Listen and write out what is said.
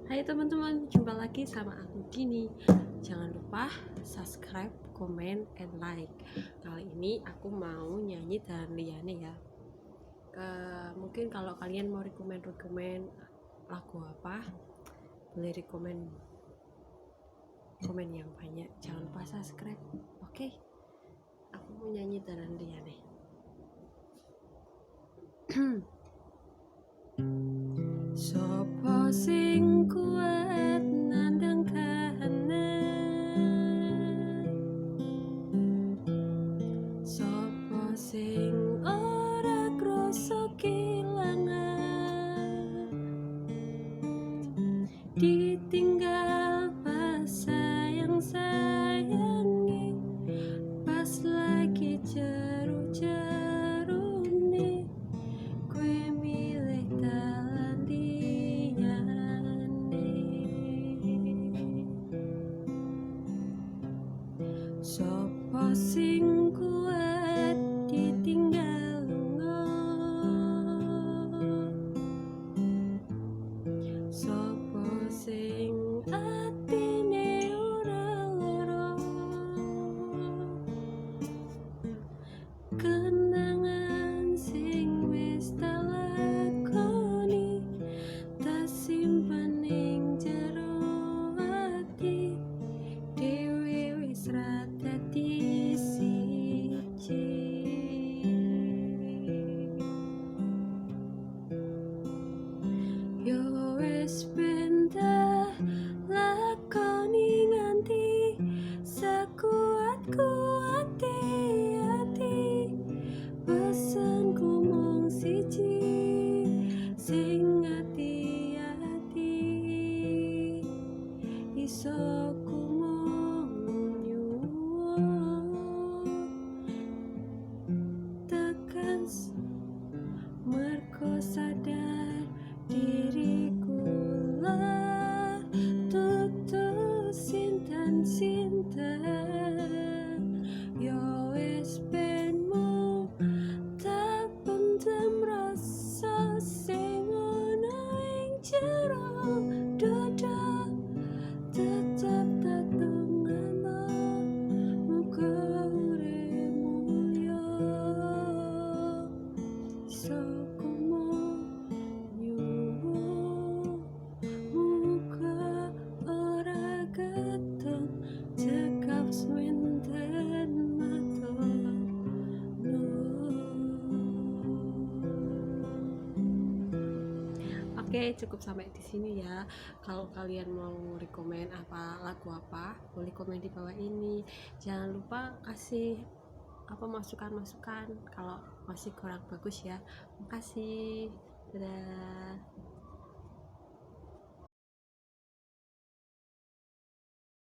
Hai teman-teman, jumpa lagi sama aku Dini. Jangan lupa subscribe, comment, and like. Kali ini aku mau nyanyi dan liane ya. Mungkin kalau kalian mau rekomen lagu apa, boleh komen yang banyak. Jangan lupa subscribe. Oke, aku mau nyanyi dan liane. Sopo sing kuat nandang kahanan, sopo sing ora krasa kelangan, ditinggal pas sayang-sayangi, pas lagi jeru-jerune kue milih dalan liyane. Sopo sing kuat ditinggal lunga, sopo sing atine ora lara, kenangan sing wis tak lakoni tak simpen ning jero ati, dhewe wis ra dadi siji. Yo wis ben tak lakoni nganti sekuat-kuate ati, pesenku mung siji, sing ati-ati iso ku mung nyuwun tekan merko sadar diriku lah tutu sinten yo wis ben mung tak pendem rasa sing ana ing jero dada, tetep tak tungano muga urip mulya, iso ku mung nyuwun muga ora ketun cekap swinten matur nuwun. Oke, cukup sampai di sini ya. Kalau kalian mau rekomen lagu apa, boleh komen di bawah ini. Jangan lupa kasih masukan kalau masih kurang bagus ya. Makasih. Dadah.